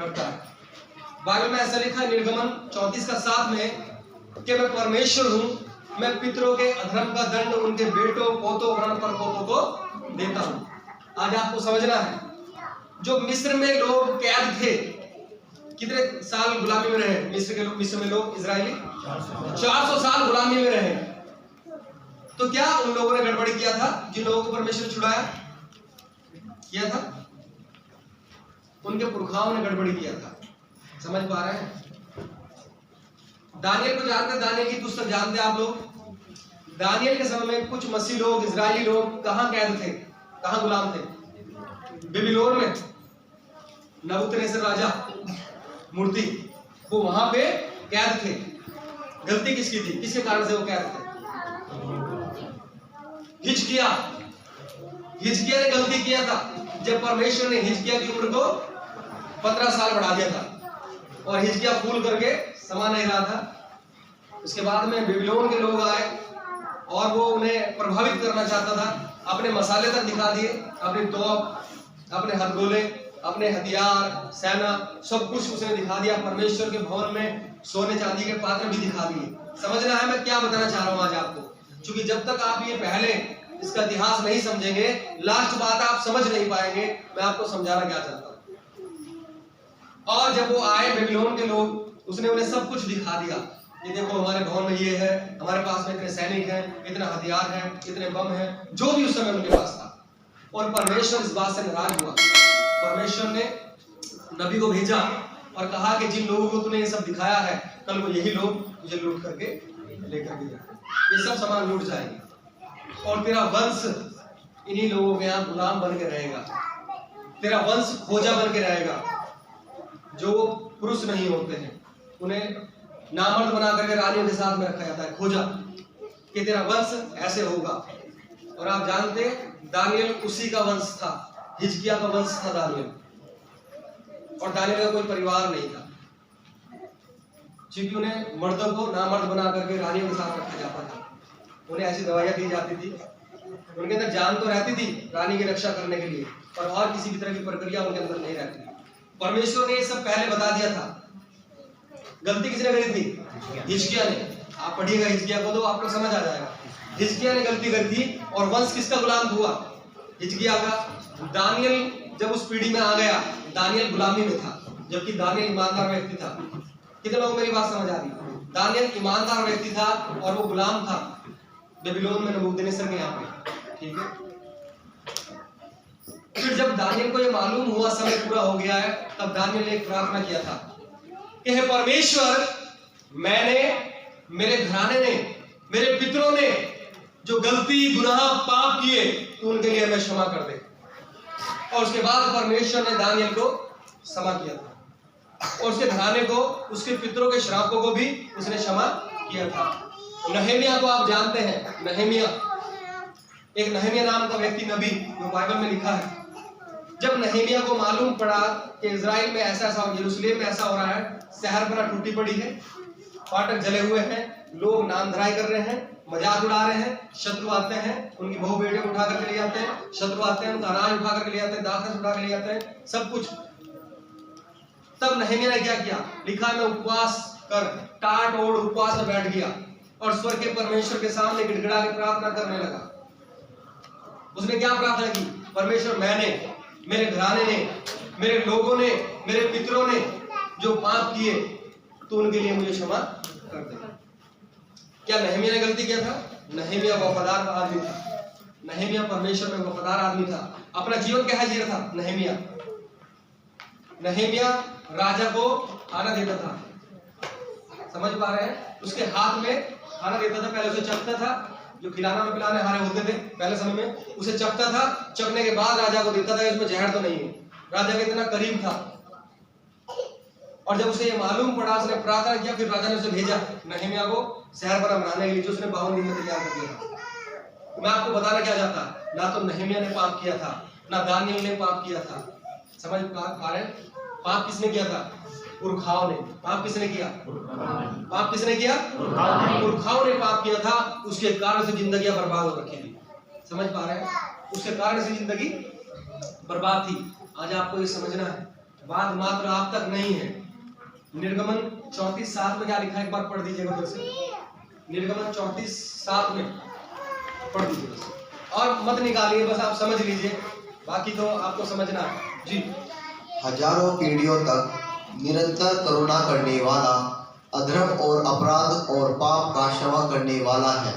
करता है। बाइबल में ऐसा लिखा है निर्गमन 34:7 में कि मैं परमेश्वर हूं, मैं पितरों के अधर्म का दंड उनके बेटों पोतों व्रण पर पोतों को देता हूं। आज आपको समझना है, जो मिस्र में लोग कैद थे, कितने साल गुलामी में रहे मिस्र के लोग? मिस्र में लोग इजरायली 400 साल गुलामी में रहे। तो क्या उन लोगों ने गड़बड़ी किया था जिन लोगों को परमेश्वर ने छुड़ाया? किया था? उनके पुरखाओं ने गड़बड़ी किया था। समझ पा रहे हैं? दानियल को जानते, दानियल की पुस्तक जानते आप लोग? दानियल के समय में कुछ मसीह लोग, इजरायली लोग कहां कैद थे, कहां गुलाम थे? बेबीलोन में। नबूकदनेस्सर राजा मूर्ति, वो वहां पे कैद थे। गलती किसकी थी? किसके कारण से वो कैद थे? हिजकिया ने गलती किया था जब परमेश्वर ने हिजकिया की उम्र को 15 साल बढ़ा दिया था और हिजकिया फूल करके समा नहीं रहा था। उसके बाद में बेबीलोन के लोग आए और वो उन्हें प्रभावित करना चाहता था, अपने मसाले तक दिखा दिए, अपनी तोप, अपने हथगोले, अपने हथियार, सेना, सब कुछ उसने दिखा दिया। परमेश्वर के भवन में सोने चांदी के पात्र भी दिखा दिए। समझना है मैं क्या बताना चाह रहा हूं आज आपको, क्योंकि जब तक आप ये पहले इसका इतिहास नहीं समझेंगे, लास्ट बात आप समझ नहीं पाएंगे। मैं आपको समझाना क्या चाहता हूं। और जब वो आए बेबीलोन के लोग, उसने उन्हें सब कुछ दिखा दिया। ये देखो हमारे भवन में ये है, हमारे पास में इतने सैनिक हैं, इतने हथियार हैं, इतने बम हैं, जो भी उस समय उनके पास था। और परमेश्वर इस बात से नाराज हुआ। परमेश्वर ने नबी को भेजा और कहा कि जिन लोगों को तूने ये सब दिखाया है, कल को यही लोग तुझे लूट करके लेकर के जाए, ये सब सामान लूट जाएंगे और तेरा वंश इन्हीं लोगों के यहाँ गुलाम बन के रहेगा। तेरा वंश खोजा बन के रहेगा। जो पुरुष नहीं होते हैं उन्हें नामर्द बना करके रानियों के साथ में रखा जाता है, खोजा, कि तेरा वंश ऐसे होगा। और आप जानते दानियल उसी का वंश था, हिजकिया का वंश था दानियल। और दानियल का कोई परिवार नहीं था, क्योंकि उन्हें मर्दों को नामर्द बना करके रानियों के साथ रखा जाता था। उन्हें ऐसी दवाइयां दी जाती थी, उनके अंदर जान तो रहती थी रानी की रक्षा करने के लिए, और किसी भी तरह की प्रक्रिया उनके अंदर नहीं रहती। परमेश्वर ने ये सब पहले बता दिया था। गलती किसने करी थी? हिजकिया ने। आप पढ़िएगा हिजकिया को तो आपको समझ आ जाएगा। हिजकिया ने गलती करी थी और वंश किसका गुलाम हुआ? हिजकिया का। दानियल जब उस पीढ़ी में आ गया, दानियल गुलामी में था, जबकि दानियल ईमानदार व्यक्ति था। कितने लोग मेरी बात समझ आ रही? दानियल ईमानदार व्यक्ति था और वो गुलाम था बेबीलोन में नबूकदनेस्सर के यहाँ पे। ठीक है। फिर जब दानियल को ये मालूम हुआ समय पूरा हो गया है, तब दानियल ने एक प्रार्थना किया था कि हे परमेश्वर, मैंने, मेरे घराने ने, मेरे पितरों ने जो गलती, गुनाह, पाप किए, तो उनके लिए हमें क्षमा कर दे। और उसके बाद परमेश्वर ने दानियल को क्षमा किया था और उसके घराने को, उसके पितरों के श्रापों को भी उसने क्षमा किया था। नहमिया को आप जानते हैं, नहमिया, एक नहमिया नाम का व्यक्ति, नबी, जो बाइबल में लिखा है। जब नहमिया को मालूम पड़ा कि इजराइल में ऐसा ऐसा, यरूशलेम में ऐसा हो रहा है, शहर पर टूटी पड़ी है, फाटक जले हुए हैं, लोग नामधराई कर रहे हैं, मजाक उड़ा रहे हैं, शत्रु आते हैं, उनकी बहू बेटे उठा करके ले जाते हैं, शत्रु आते हैं, उनका अनाज उठा करके ले जाते हैं, दाखरस उठा के ले जाते हैं, सब कुछ। तब नहमिया ने क्या किया? लिखा मैं उपवास कर, टाट ओढ़ उपवास में बैठ गया और स्वर्ग के परमेश्वर के सामने गिड़गिड़ा के प्रार्थना करने लगा। उसने क्या प्रार्थना की? परमेश्वर, मैंने, मेरे घराने ने, मेरे लोगों ने, मेरे पितरों ने जो पाप किए, तो उनके लिए मुझे क्षमा कर दे। क्या नहमिया ने गलती किया था? नहमिया वफादार आदमी था। नहमिया परमेश्वर में वफादार आदमी था। अपना जीवन कैसा जी रहा था नहमिया? नहमिया राजा को खाना देता था। समझ पा रहे हैं? उसके हाथ में खाना देता था। पहले उसे चखता था, जो खिलाना में पिलाने हारे होते थे पहले समय में, उसे चखता था। चखने के बाद राजा को देता था, इसमें जहर तो नहीं है। राजा के इतना करीब था। और जब उसे ये मालूम पड़ा, उसने प्रार्थना किया, फिर राजा ने उसे भेजा नहमिया को शहर पर बनाने के लिए, जो उसने 52 दिन में तैयार कर दिया। मैं आपको बताना क्या चाहता, ना तो नहमिया ने पाप किया था, ना दानियल ने पाप किया था। समझ पा रहे? पाप किसने किया था? पुरखाओं ने। पाप किसने किया? पाप किसने किया? पुरखाओं ने पाप किया था। उसके कारण से जिंदगियां बर्बाद हो रखी थी। समझ पा रहे हैं? उसके कारण से जिंदगी बर्बाद थी। आज आपको ये समझना है बात मात्र आप तक नहीं है। निर्गमन 34:7 में क्या लिखा है, एक बार पढ़ दीजिएगा फिर से। निर्गमन 34:7 में पढ़ दीजिए बस, और मत निकालिए, बस आप समझ लीजिए, बाकी तो आपको समझना है जी। हजारों पीढ़ियों तक निरंतर करुणा करने वाला, अधर्म और अपराध और पाप का क्षमा करने वाला है,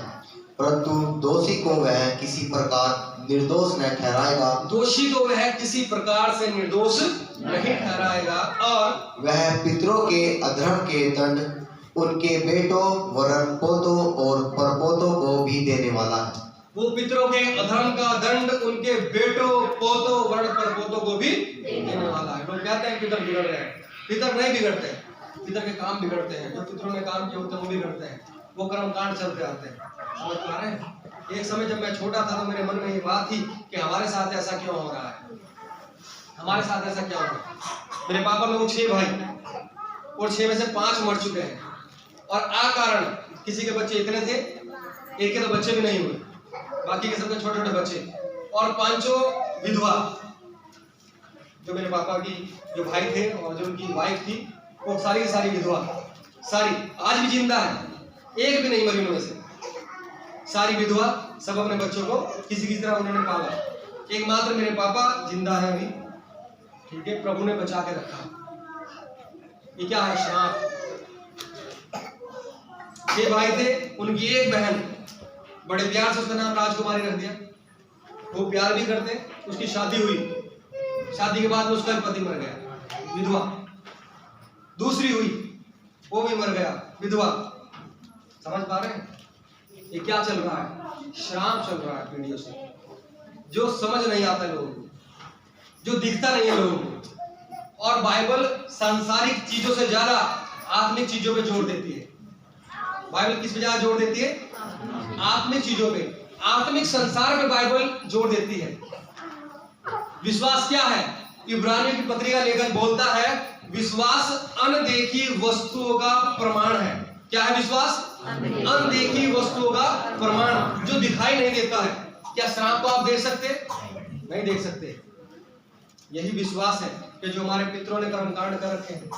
परंतु दोषी को वह किसी प्रकार निर्दोष न ठहराएगा। दोषी को वह किसी प्रकार से निर्दोष नहीं ठहराएगा, और वह पितरों के अधर्म के दंड उनके बेटों वरन पोतों और परपोतों को भी देने वाला है। वो पितरों के अधर्म का दंड उनके बेटों पोतों वर्ण परपोतों को भी देने वाला है। लोग कहते हैं पितर बिगड़ रहे हैं, पितर नहीं बिगड़ते, पितर के काम बिगड़ते हैं, जो पितरों ने काम किए होते हैं वो बिगड़ते हैं, वो कर्मकांड चलते आते हैं। समझ पा रहे हैं? एक समय जब मैं छोटा था तो मेरे मन में ये बात थी कि हमारे साथ ऐसा क्यों हो रहा है, हमारे साथ ऐसा क्या हो रहा है। मेरे पापा लोग 6 भाई और 6 में से 5 मर चुके हैं, और कारण किसी के बच्चे इतने थे, एक के तो बच्चे भी नहीं हुए, बाकी के सबके छोटे छोटे बच्चे, और 5 विधवा। जो मेरे पापा की जो भाई थे और जो उनकी वाइफ थी, वो सारी की सारी विधवा, सारी आज भी जिंदा है, एक भी नहीं मरी उनमें से, सारी विधवा। सब अपने बच्चों को किसी किसी तरह उन्होंने पाला, एकमात्र मेरे पापा जिंदा है अभी, ठीक है, प्रभु ने बचा के रखा। ये क्या है, श्राप। 6 भाई थे, उनकी एक बहन, बड़े प्यार से उसका नाम राजकुमारी रख दिया, वो प्यार भी करते, उसकी शादी हुई, शादी के बाद में उसका पति मर गया, विधवा। दूसरी हुई, वो भी मर गया, विधवा। समझ पा रहे हैं ये क्या चल रहा है, श्राप चल रहा है पीढ़ियों से, जो समझ नहीं आता लोगों को, जो दिखता नहीं है लोगों को। और बाइबल सांसारिक चीजों से ज्यादा आत्मिक चीजों पे जोर देती है। बाइबल किस पे ज्यादा जोर देती है, आत्मिक चीजों पे, आत्मिक संसार पे बाइबल जोर देती है। विश्वास क्या है, इब्रानियों की पत्री का लेखक बोलता है, विश्वास अनदेखी वस्तुओं का प्रमाण है। क्या है विश्वास, अनदेखी वस्तुओं का प्रमाण, जो दिखाई नहीं देता है। क्या श्राप को आप देख सकते, नहीं देख सकते। यही विश्वास है कि जो हमारे पितरों ने कर्मकांड कर रखे हैं।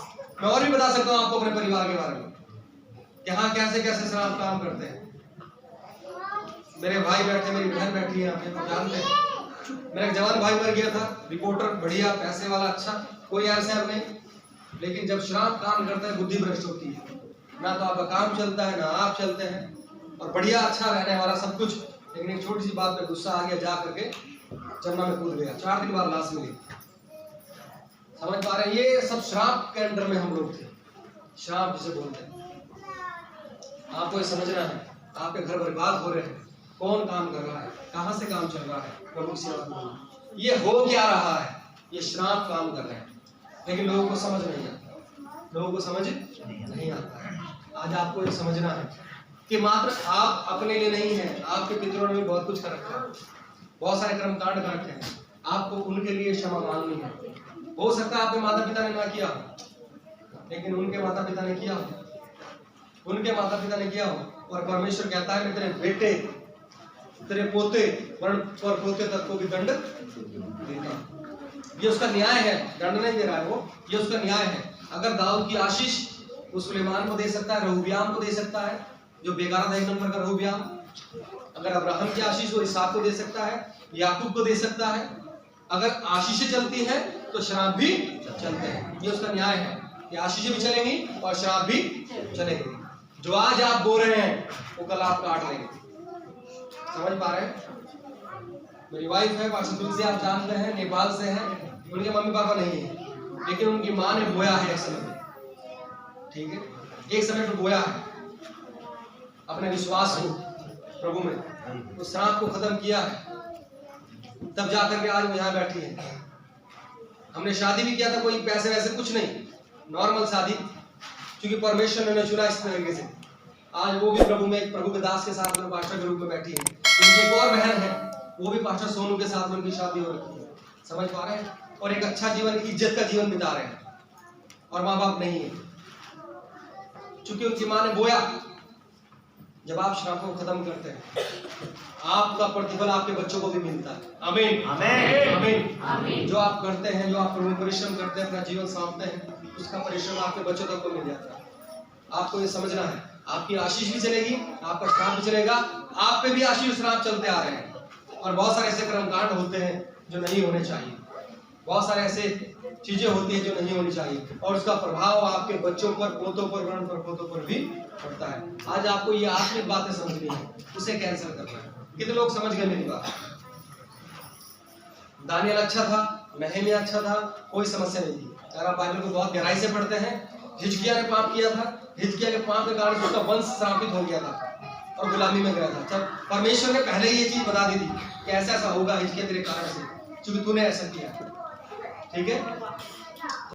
मैं और भी बता सकता हूं आपको अपने परिवार के बारे में, कि हाँ कैसे कैसे श्राप काम करते हैं। मेरे भाई बैठे, मेरी बहन बैठी है यहाँ पे, आप जानते हैं। मेरा एक जवान भाई मर गया था, रिपोर्टर, बढ़िया, पैसे वाला, अच्छा, कोई ऐसा नहीं, लेकिन जब श्राप काम करता है बुद्धि भ्रष्ट होती है, ना तो आपका काम चलता है, ना आप चलते हैं, और बढ़िया अच्छा रहने वाला सब कुछ, लेकिन एक छोटी सी बात पे गुस्सा आ गया, जा करके चन्ना में कूद गया, 4 दिन बाद लाश मिली। समझ पा रहे हैं, ये सब श्राप के अंडर में हम लोग थे, श्राप जिसे बोलते हैं। आपको ये समझना है, आपके घर बर्बाद हो रहे हैं, कौन काम कर रहा है, कहां से काम चल रहा है, प्रभु की सेवा करना, ये हो क्या रहा है, ये श्राप काम कर रहे हैं, लेकिन लोगों को समझ नहीं आता, लोगों को समझ नहीं आता है। आज आपको ये समझना है कि मात्र आप अपने लिए नहीं है, आपके पितरों ने भी बहुत कुछ कर रखा है, बहुत सारे कर्मकांड कर रखे हैं, आपको उनके लिए क्षमा मांगनी है। हो सकता है आपके माता पिता ने ना किया हो, लेकिन उनके माता पिता ने किया हो, उनके माता पिता ने किया हो, और परमेश्वर कहता है मैं तेरे बेटे, तेरे पोते वर्ण और पोते तक को भी दंड देता हूं। ये उसका न्याय है, दंड नहीं दे रहा है वो, ये उसका न्याय है। अगर दाऊद की आशीष वो सुलेमान को दे सकता है, रहूब्याम को दे सकता है, जो बेगारा था 1 नंबर का रहूब्याम, अगर अब्राहम की आशीष वो इसहाक को दे सकता है, याकूब को दे सकता है, अगर आशीषें चलती हैं तो श्राप भी चलते हैं। ये उसका न्याय है कि आशीषें भी चलेंगी और श्राप भी चलेंगे। जो आज आप बो रहे हैं वो कल आप काट लेंगे। समझ पा रहे हैं? मेरी वाइफ है पास्टर तुलसी, आप जानते हैं, नेपाल से है, उनके मम्मी पापा नहीं है, लेकिन उनकी माँ ने बोया है एक समय, ठीक है, एक समय पर बोया है अपने विश्वास को प्रभु में, उस श्राप को खत्म किया है, तब जाकर के आज वो यहाँ बैठी है। हमने शादी भी किया था, कोई पैसे वैसे कुछ नहीं, नॉर्मल शादी, क्योंकि परमेश्वर ने चुना इस तरीके से। आज वो भी प्रभु में, प्रभु के दास के साथ में पास्टर के रूप में बैठी है। उनकी एक और बहन है, वो भी पास्टर सोनू के साथ में उनकी शादी हो रखी है। समझ पा रहे हैं? और एक अच्छा जीवन, इज्जत का जीवन बिता रहे हैं, और माँ बाप नहीं है, चूंकि उनकी माँ ने बोया। जब आप श्राप को खत्म करते हैं, आपका प्रतिफल आपके बच्चों को भी मिलता है। आमीन आमीन। आमीन। आमीन। जो आप करते हैं, जो आप परिश्रम करते हैं, अपना जीवन सौंपते हैं, उसका परिश्रम आपके बच्चों तक को मिल जाता है। आपको ये समझना है, आपकी आशीष भी चलेगी, आपका श्राप भी चलेगा। आप पे भी आशीष श्राप चलते आ रहे हैं, और बहुत सारे ऐसे कर्मकांड होते हैं जो नहीं होने चाहिए, बहुत सारे ऐसे चीजें होती हैं जो नहीं होनी चाहिए, और उसका प्रभाव आपके बच्चों पर, पोतों पर, वर्ण पर, पोतों पर भी पड़ता है। आज आपको ये आत्मिक बातें समझनी है, उसे कैंसिल करना है। कितने लोग समझ गए मेरी बात? दानियल अच्छा था, नहम्याह अच्छा था, कोई समस्या नहीं थी। अगर आप बाइबल को बहुत गहराई से पढ़ते हैं, हिजकिय्याह ने पाप किया था, हिजकिय्याह के पाप के कारण उसका वंश श्रापित हो गया था और गुलामी में गया था। जब परमेश्वर ने पहले ये चीज बता दी थी कि ऐसा ऐसा होगा हिजकिय्याह तेरे कारण से, क्योंकि तूने ऐसा किया। ठीक है।